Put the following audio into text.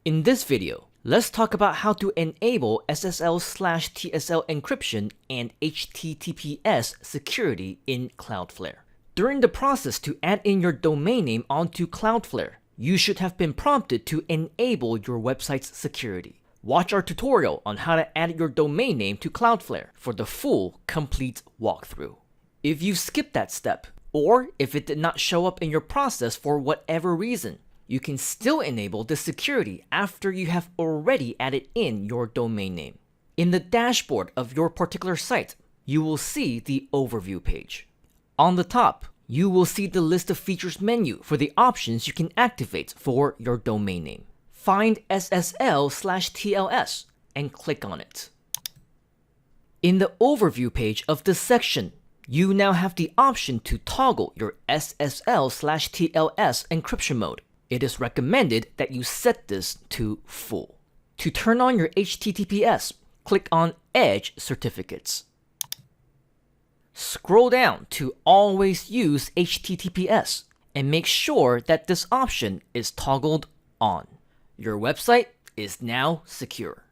In this video, let's talk about how to enable SSL/TSL encryption and HTTPS security in CloudFlare. During the process to add in your domain name onto CloudFlare, you should have been prompted to enable your website's security. Watch our tutorial on how to add your domain name to CloudFlare for the full, complete walkthrough. If you skipped that step, or if it did not show up in your process for whatever reason, you can still enable the security after you have already added in your domain name. In the dashboard of your particular site, you will see the overview page. On the top, you will see the list of features menu for the options you can activate for your domain name. Find SSL/TLS and click on it. In the overview page of this section, you now have the option to toggle your SSL/TLS encryption mode. It is recommended that you set this to full. To turn on your HTTPS, click on Edge Certificates. Scroll down to Always Use HTTPS and make sure that this option is toggled on. Your website is now secure.